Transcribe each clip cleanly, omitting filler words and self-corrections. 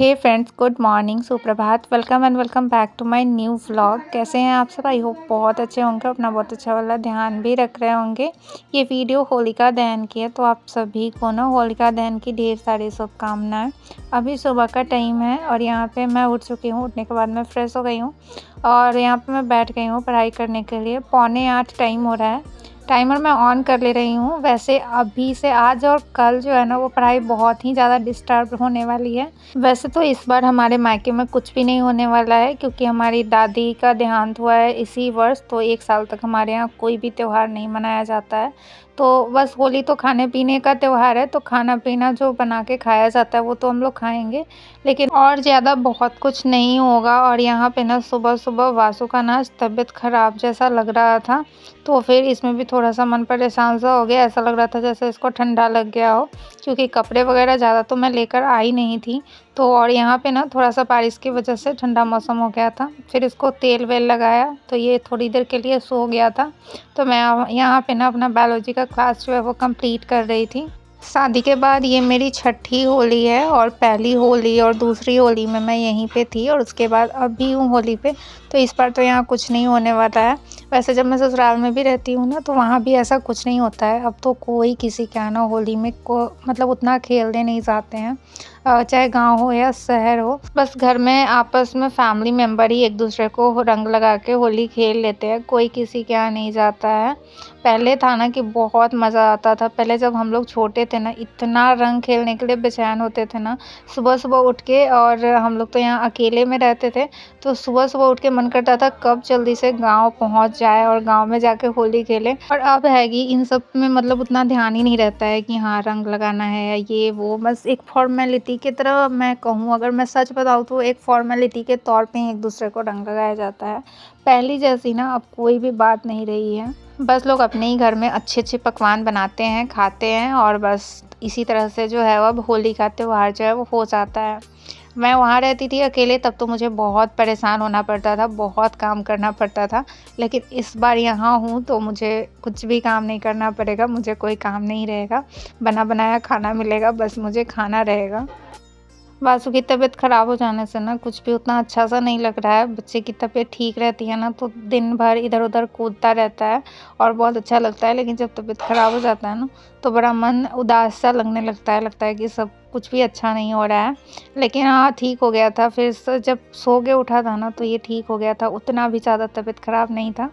हे friends, good morning, सुप्रभात। Welcome and welcome back to my new vlog. कैसे हैं आप सब? आई होप बहुत अच्छे होंगे, अपना बहुत अच्छा वाला ध्यान भी रख रहे होंगे। ये वीडियो होलिका दहन की है, तो आप सभी को ना होलिका दहन की ढेर सारी शुभकामनाएं। अभी सुबह का टाइम है और यहाँ पे मैं उठ चुकी हूँ। उठने के बाद मैं फ्रेश हो गई हूँ और यहाँ पे मैं बैठ गई हूँ पढ़ाई करने के लिए। 7:45 टाइम हो रहा है। टाइमर मैं ऑन कर ले रही हूँ। वैसे अभी से आज और कल जो है ना, वो पढ़ाई बहुत ही ज़्यादा डिस्टर्ब होने वाली है। वैसे तो इस बार हमारे मायके में कुछ भी नहीं होने वाला है, क्योंकि हमारी दादी का देहांत हुआ है इसी वर्ष। तो 1 साल तक हमारे यहाँ कोई भी त्यौहार नहीं मनाया जाता है। तो बस होली तो खाने पीने का त्यौहार है, तो खाना पीना जो बना के खाया जाता है वो तो हम लोग खाएंगे, लेकिन और ज़्यादा बहुत कुछ नहीं होगा। और यहाँ पे ना सुबह सुबह वासु का ना तबीयत ख़राब जैसा लग रहा था, तो फिर इसमें भी थोड़ा सा मन परेशान सा हो गया। ऐसा लग रहा था जैसे इसको ठंडा लग गया हो, क्योंकि कपड़े वगैरह ज़्यादा तो मैं लेकर आई नहीं थी। तो और यहाँ पे ना थोड़ा सा बारिश की वजह से ठंडा मौसम हो गया था। फिर इसको तेल वेल लगाया तो ये थोड़ी देर के लिए सो गया था। तो मैं यहाँ पे ना अपना बायोलॉजी का क्लास जो है वो कंप्लीट कर रही थी। शादी के बाद ये मेरी छठी होली है, और पहली होली और दूसरी होली में मैं यहीं पे थी, और उसके बाद अब भी हूँ होली पे। तो इस बार तो यहाँ कुछ नहीं होने वाला है। वैसे जब मैं ससुराल में भी रहती हूँ ना, तो वहाँ भी ऐसा कुछ नहीं होता है। अब तो कोई किसी के यहाँ ना होली में मतलब उतना खेलने नहीं जाते हैं, चाहे गांव हो या शहर हो। बस घर में आपस में फैमिली मेम्बर ही एक दूसरे को रंग लगा के होली खेल लेते हैं, कोई किसी के यहाँ नहीं जाता है। पहले था ना कि बहुत मज़ा आता था। पहले जब हम लोग छोटे थे ना, इतना रंग खेलने के लिए बेचैन होते थे ना, सुबह सुबह उठ के। और हम लोग तो यहाँ अकेले में रहते थे, तो सुबह सुबह उठ के मन करता था कब जल्दी से गांव पहुंच जाए और गांव में जाके होली खेलें। और अब है कि इन सब में मतलब उतना ध्यान ही नहीं रहता है कि हाँ रंग लगाना है या ये वो। बस एक फॉर्मेलिटी की तरह मैं कहूँ, अगर मैं सच बताऊँ तो एक फॉर्मेलिटी के तौर पे ही एक दूसरे को रंग लगाया जाता है। पहली जैसी ना अब कोई भी बात नहीं रही है। बस लोग अपने ही घर में अच्छे अच्छे पकवान बनाते हैं, खाते हैं, और बस इसी तरह से जो है अब होली का त्यौहार जो है वो हो जाता है। मैं वहाँ रहती थी अकेले, तब तो मुझे बहुत परेशान होना पड़ता था, बहुत काम करना पड़ता था। लेकिन इस बार यहाँ हूँ तो मुझे कुछ भी काम नहीं करना पड़ेगा, मुझे कोई काम नहीं रहेगा। बना बनाया खाना मिलेगा, बस मुझे खाना रहेगा। वासु की तबीयत ख़राब हो जाने से ना कुछ भी उतना अच्छा सा नहीं लग रहा है। बच्चे की तबीयत ठीक रहती है ना, तो दिन भर इधर उधर कूदता रहता है और बहुत अच्छा लगता है। लेकिन जब तबीयत ख़राब हो जाता है ना, तो बड़ा मन उदास सा लगने लगता है कि सब कुछ भी अच्छा नहीं हो रहा है। लेकिन हाँ, ठीक हो गया था। फिर से जब सो के उठा था ना, तो ये ठीक हो गया था। उतना भी ज़्यादा तबीयत ख़राब नहीं था।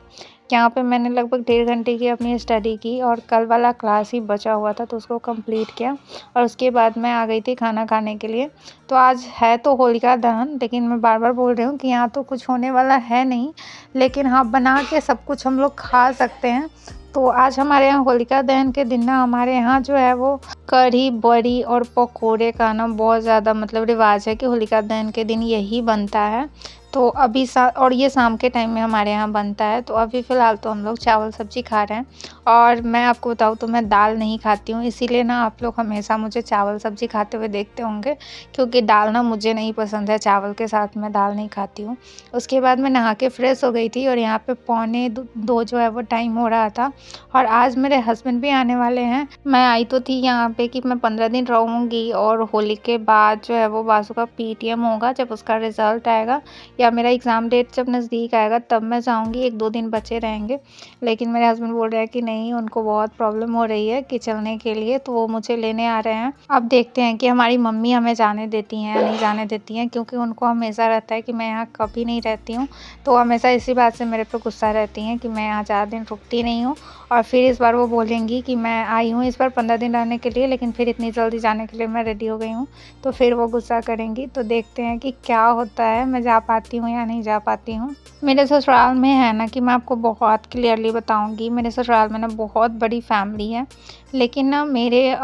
यहाँ पे मैंने लगभग 1.5 घंटे की अपनी स्टडी की, और कल वाला क्लास ही बचा हुआ था तो उसको कंप्लीट किया। और उसके बाद मैं आ गई थी खाना खाने के लिए। तो आज है तो होलिका दहन, लेकिन मैं बार बार बोल रही हूँ कि यहाँ तो कुछ होने वाला है नहीं, लेकिन हाँ बना के सब कुछ हम लोग खा सकते हैं। तो आज हमारे यहाँ होलिका दहन के दिन ना, हमारे यहाँ जो है वो कढ़ी बड़ी और पकोड़े का ना बहुत ज़्यादा मतलब रिवाज है कि होलिका दहन के दिन यही बनता है। तो अभी और ये शाम के टाइम में हमारे यहाँ बनता है। तो अभी फ़िलहाल तो हम लोग चावल सब्ज़ी खा रहे हैं। और मैं आपको बताऊँ तो मैं दाल नहीं खाती हूँ, इसीलिए ना आप लोग हमेशा मुझे चावल सब्ज़ी खाते हुए देखते होंगे, क्योंकि दाल ना मुझे नहीं पसंद है। चावल के साथ मैं दाल नहीं खाती हूँ। उसके बाद मैं नहा के फ्रेश हो गई थी, और यहाँ पे 1:45 जो है वो टाइम हो रहा था। और आज मेरे हस्बैंड भी आने वाले हैं। मैं आई तो थी यहाँ पे कि मैं 15 दिन रहूँगी, और होली के बाद जो है वो वासु का PTM होगा। जब उसका रिज़ल्ट आएगा या मेरा एग्ज़ाम डेट जब नज़दीक आएगा तब मैं जाऊँगी, 1-2 दिन बचे रहेंगे। लेकिन मेरे हस्बैंड बोल रहे हैं कि नहीं, उनको बहुत प्रॉब्लम हो रही है कि चलने के लिए, तो वो मुझे लेने आ रहे हैं। अब देखते हैं कि हमारी मम्मी हमें जाने देती हैं या नहीं जाने देती हैं, क्योंकि उनको हमेशा रहता है कि मैं यहाँ कभी नहीं रहती हूँ। तो हमेशा इसी बात से मेरे पे गुस्सा रहती हैं कि मैं यहाँ ज़्यादा दिन रुकती नहीं हूँ। और फिर इस बार वो बोलेंगी कि मैं आई हूँ इस बार 15 दिन रहने के लिए, लेकिन फिर इतनी जल्दी जाने के लिए मैं रेडी हो गई हूँ, तो फिर वो गुस्सा करेंगी। तो देखते हैं कि क्या होता है, मैं जा पाती हूँ या नहीं जा पाती हूँ। मेरे ससुराल में है ना कि मैं आपको बहुत क्लियरली बताऊंगी, मेरे ससुराल में ना बहुत बड़ी फैमिली है। लेकिन ना मेरे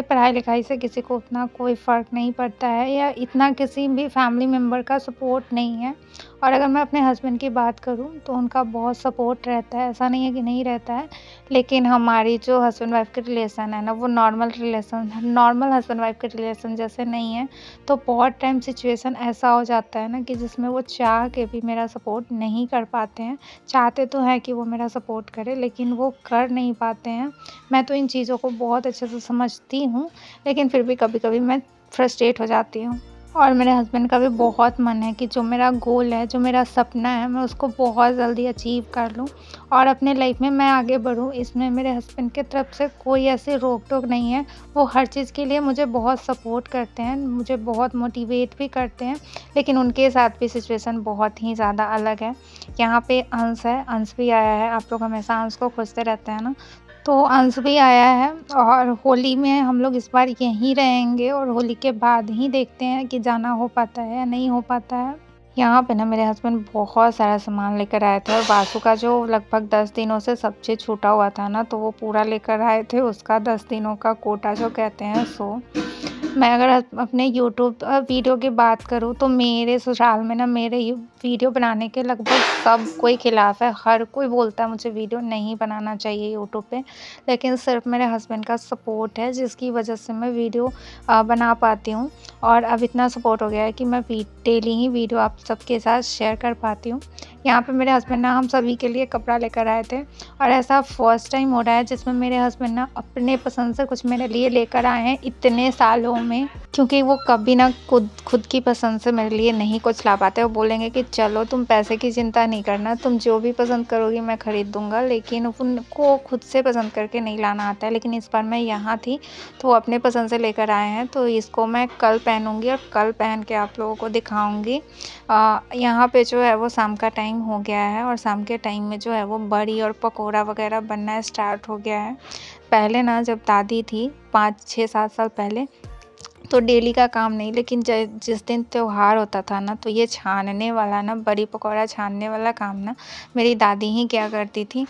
पढ़ाई लिखाई से किसी को उतना कोई फ़र्क नहीं पड़ता है, या इतना किसी भी फैमिली मेम्बर का सपोर्ट नहीं है। और अगर मैं अपने हस्बैंड की बात करूं तो उनका बहुत सपोर्ट रहता है, ऐसा नहीं है कि नहीं रहता है। लेकिन हमारी जो हस्बैंड वाइफ के रिलेशन है ना, वो नॉर्मल हस्बैंड वाइफ के रिलेशन जैसे नहीं है। तो बहुत टाइम सिचुएशन ऐसा हो जाता है ना कि जिसमें वो चाह के भी मेरा सपोर्ट नहीं कर पाते हैं। चाहते तो हैं कि वो मेरा सपोर्ट करे, लेकिन वो कर नहीं पाते हैं। मैं तो इन चीज़ों को बहुत अच्छे से समझती हूँ, लेकिन फिर भी कभी कभी मैं फ्रस्ट्रेट हो जाती हूँ। और मेरे हस्बैंड का भी बहुत मन है कि जो मेरा गोल है, जो मेरा सपना है, मैं उसको बहुत जल्दी अचीव कर लूँ और अपने लाइफ में मैं आगे बढ़ूँ। इसमें मेरे हस्बैंड की तरफ से कोई ऐसी रोक-टोक नहीं है। वो हर चीज़ के लिए मुझे बहुत सपोर्ट करते हैं, मुझे बहुत मोटिवेट भी करते हैं, लेकिन उनके साथ भी सिचुएशन बहुत ही ज़्यादा अलग है। यहाँ पे अंश है, अंश भी आया है, आप लोग हमेशा अंश को खोजते रहते हैं ना, तो अंश भी आया है और होली में हम लोग इस बार यहीं रहेंगे और होली के बाद ही देखते हैं कि जाना हो पाता है या नहीं हो पाता है। यहाँ पे ना मेरे हस्बैंड बहुत सारा सामान लेकर आए थे और वासु का जो लगभग 10 दिनों से सब चीज़ छूटा हुआ था ना, तो वो पूरा लेकर आए थे, उसका 10 दिनों का कोटा जो कहते हैं सो। मैं अगर अपने यूट्यूब वीडियो की बात करूँ तो मेरे ससुराल में ना मेरे वीडियो बनाने के लगभग सब कोई खिलाफ़ है। हर कोई बोलता है मुझे वीडियो नहीं बनाना चाहिए यूट्यूब पे, लेकिन सिर्फ मेरे हस्बैंड का सपोर्ट है जिसकी वजह से मैं वीडियो बना पाती हूँ। और अब इतना सपोर्ट हो गया है कि मैं डेली ही वीडियो आप सबके साथ शेयर कर पाती हूँ। यहाँ पे मेरे हस्बैंड ना हम सभी के लिए कपड़ा लेकर आए थे और ऐसा फर्स्ट टाइम हो रहा है जिसमें मेरे हस्बैंड ना अपने पसंद से कुछ मेरे लिए लेकर आए हैं इतने सालों में, क्योंकि वो कभी ना खुद की पसंद से मेरे लिए नहीं कुछ ला पाते। वो बोलेंगे कि चलो तुम पैसे की चिंता नहीं करना, तुम जो भी पसंद करोगी मैं ख़रीद दूँगा, लेकिन उनको खुद से पसंद करके नहीं लाना आता है। लेकिन इस बार मैं यहाँ थी तो वो अपने पसंद से लेकर आए हैं, तो इसको मैं कल पहनूँगी और कल पहन के आप लोगों को दिखाऊँगी। यहाँ पे जो है वो शाम का टाइम हो गया है और शाम के टाइम में जो है वो बड़ी और पकौड़ा वगैरह बनना स्टार्ट हो गया है। पहले ना जब दादी थी 5, 6, 7 साल पहले, तो डेली का काम नहीं, लेकिन जिस दिन त्योहार होता था ना, तो ये छानने वाला ना, बड़ी पकौड़ा छानने वाला काम ना मेरी दादी ही किया करती थी।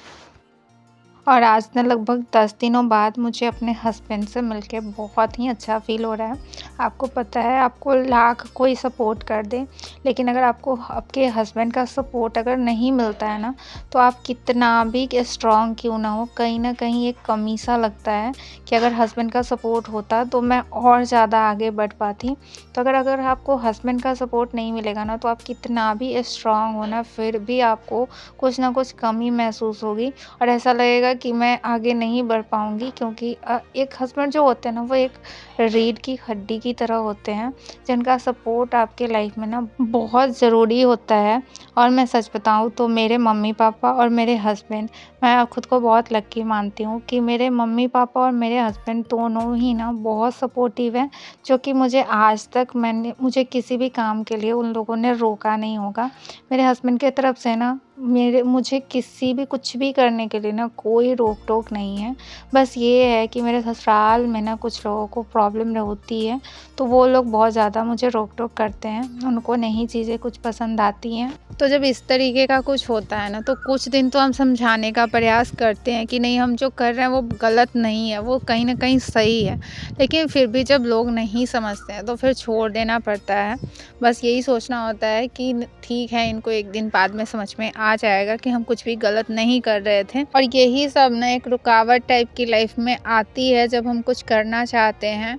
और आज ना लगभग 10 दिनों बाद मुझे अपने हस्बैंड से मिलके बहुत ही अच्छा फ़ील हो रहा है। आपको पता है, आपको लाख कोई सपोर्ट कर दे, लेकिन अगर आपको आपके हस्बैंड का सपोर्ट अगर नहीं मिलता है ना, तो आप कितना भी स्ट्रॉन्ग क्यों ना हो, कहीं न कहीं एक कमी सा लगता है कि अगर हस्बैंड का सपोर्ट होता तो मैं और ज़्यादा आगे बढ़ पाती। तो अगर आपको हस्बैंड का सपोर्ट नहीं मिलेगा ना, तो आप कितना भी स्ट्रॉन्ग हो ना, फिर भी आपको कुछ ना कुछ कमी महसूस होगी और ऐसा लगेगा कि मैं आगे नहीं बढ़ पाऊँगी, क्योंकि एक हस्बैंड जो होते हैं ना, वो एक रीढ़ की हड्डी की तरह होते हैं, जिनका सपोर्ट आपके लाइफ में ना बहुत ज़रूरी होता है। और मैं सच बताऊँ तो मेरे मम्मी-पापा और मेरे हस्बैंड, मैं खुद को बहुत लकी मानती हूँ कि मेरे मम्मी-पापा और मेरे हस्बैंड दोनों ही ना बहुत सपोर्टिव हैं, जो कि मुझे आज तक मुझे किसी भी काम के लिए उन लोगों ने रोका नहीं होगा। मेरे हस्बैंड की तरफ से ना मुझे किसी भी कुछ भी करने के लिए ना कोई रोक-टोक नहीं है। बस ये है कि मेरे ससुराल में ना कुछ लोगों को प्रॉब्लम होती है, तो वो लोग बहुत ज़्यादा मुझे रोक-टोक करते हैं, उनको नहीं चीज़ें कुछ पसंद आती हैं। तो जब इस तरीके का कुछ होता है ना, तो कुछ दिन तो हम समझाने का प्रयास करते हैं कि नहीं, हम जो कर रहे हैं वो गलत नहीं है, वो कहीं न कहीं सही है। लेकिन फिर भी जब लोग नहीं समझते हैं तो फिर छोड़ देना पड़ता है। बस यही सोचना होता है कि ठीक है, इनको एक दिन बाद में समझ में आ जाएगा कि हम कुछ भी गलत नहीं कर रहे थे। और यही सब ना एक रुकावट टाइप की लाइफ में आती है जब हम कुछ करना चाहते हैं,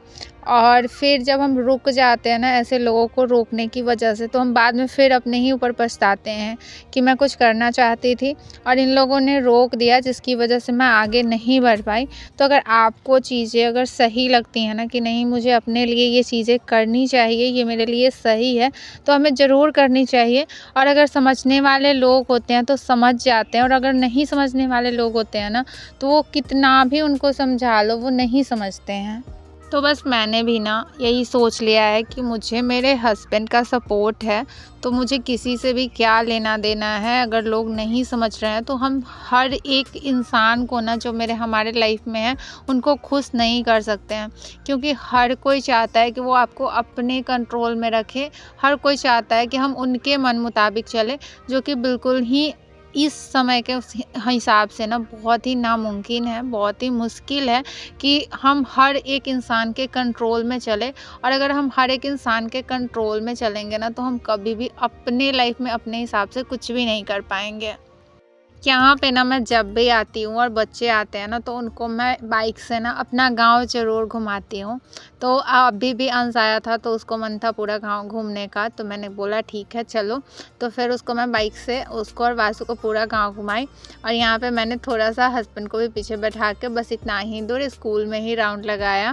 और फिर जब हम रुक जाते हैं ना ऐसे लोगों को रोकने की वजह से, तो हम बाद में फिर अपने ही ऊपर पछताते हैं कि मैं कुछ करना चाहती थी और इन लोगों ने रोक दिया, जिसकी वजह से मैं आगे नहीं बढ़ पाई। तो अगर आपको चीज़ें अगर सही लगती हैं ना कि नहीं, मुझे अपने लिए ये चीज़ें करनी चाहिए, ये मेरे लिए सही है, तो हमें ज़रूर करनी चाहिए। और अगर समझने वाले लोग होते हैं तो समझ जाते हैं, और अगर नहीं समझने वाले लोग होते हैं ना, तो वो कितना भी उनको समझा लो, वो नहीं समझते हैं। तो बस मैंने भी ना यही सोच लिया है कि मुझे मेरे हस्बैंड का सपोर्ट है, तो मुझे किसी से भी क्या लेना देना है। अगर लोग नहीं समझ रहे हैं तो हम हर एक इंसान को ना, जो हमारे लाइफ में है, उनको खुश नहीं कर सकते हैं, क्योंकि हर कोई चाहता है कि वो आपको अपने कंट्रोल में रखे। हर कोई चाहता है कि हम उनके मन मुताबिक चले, जो कि बिल्कुल ही इस समय के उस हिसाब से ना बहुत ही नामुमकिन है, बहुत ही मुश्किल है कि हम हर एक इंसान के कंट्रोल में चले। और अगर हम हर एक इंसान के कंट्रोल में चलेंगे ना, तो हम कभी भी अपने लाइफ में अपने हिसाब से कुछ भी नहीं कर पाएंगे। यहाँ पे ना मैं जब भी आती हूँ और बच्चे आते हैं ना, तो उनको मैं बाइक से ना अपना गांव ज़रूर घुमाती हूँ। तो अभी भी अंश आया था तो उसको मन था पूरा गांव घूमने का, तो मैंने बोला ठीक है चलो। तो फिर उसको मैं बाइक से, उसको और वासु को पूरा गांव घुमाई। और यहाँ पे मैंने थोड़ा सा हस्बैंड को भी पीछे बैठा के बस इतना ही दूर स्कूल में ही राउंड लगाया।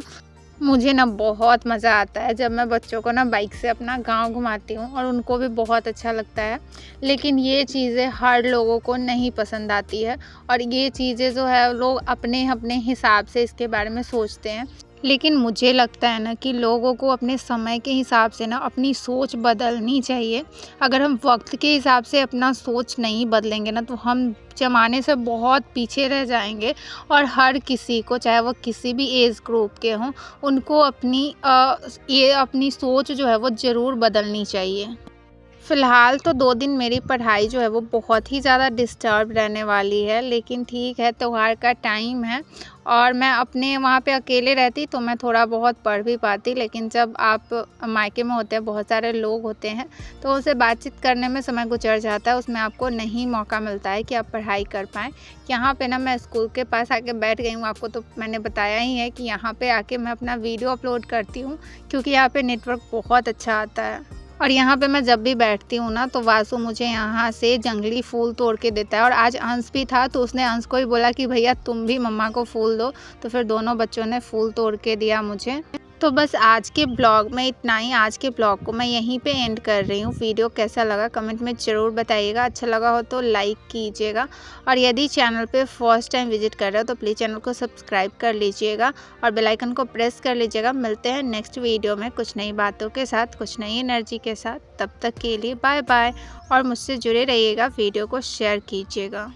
मुझे ना बहुत मज़ा आता है जब मैं बच्चों को ना बाइक से अपना गाँव घुमाती हूँ और उनको भी बहुत अच्छा लगता है। लेकिन ये चीज़ें हर लोगों को नहीं पसंद आती है और ये चीज़ें जो है लोग अपने-अपने हिसाब से इसके बारे में सोचते हैं। लेकिन मुझे लगता है ना कि लोगों को अपने समय के हिसाब से ना अपनी सोच बदलनी चाहिए। अगर हम वक़्त के हिसाब से अपना सोच नहीं बदलेंगे ना तो हम ज़माने से बहुत पीछे रह जाएँगे और हर किसी को, चाहे वो किसी भी एज ग्रुप के हों, उनको ये अपनी सोच जो है वो ज़रूर बदलनी चाहिए। फ़िलहाल तो 2 दिन मेरी पढ़ाई जो है वो बहुत ही ज़्यादा डिस्टर्ब रहने वाली है, लेकिन ठीक है, त्योहार का टाइम है और मैं अपने वहाँ पे अकेले रहती तो मैं थोड़ा बहुत पढ़ भी पाती, लेकिन जब आप मायके में होते हैं, बहुत सारे लोग होते हैं, तो उनसे बातचीत करने में समय गुज़र जाता है, उसमें आपको नहीं मौका मिलता है कि आप पढ़ाई कर पाएँ। यहाँ पे ना मैं स्कूल के पास आके बैठ गई हूँ, आपको तो मैंने बताया ही है कि यहाँ पे आके मैं अपना वीडियो अपलोड करती हूँ, क्योंकि यहाँ पे नेटवर्क बहुत अच्छा आता है। और यहाँ पे मैं जब भी बैठती हूँ ना तो वासु मुझे यहाँ से जंगली फूल तोड़ के देता है और आज अंश भी था तो उसने अंश को ही बोला कि भैया तुम भी मम्मा को फूल दो, तो फिर दोनों बच्चों ने फूल तोड़ के दिया मुझे। तो बस आज के ब्लॉग में इतना ही। आज के ब्लॉग को मैं यहीं पे एंड कर रही हूँ। वीडियो कैसा लगा कमेंट में ज़रूर बताइएगा, अच्छा लगा हो तो लाइक कीजिएगा और यदि चैनल पे फर्स्ट टाइम विजिट कर रहे हो तो प्लीज़ चैनल को सब्सक्राइब कर लीजिएगा और बेल आइकन को प्रेस कर लीजिएगा। मिलते हैं नेक्स्ट वीडियो में कुछ नई बातों के साथ, कुछ नई एनर्जी के साथ। तब तक के लिए बाय बाय और मुझसे जुड़े रहिएगा, वीडियो को शेयर कीजिएगा।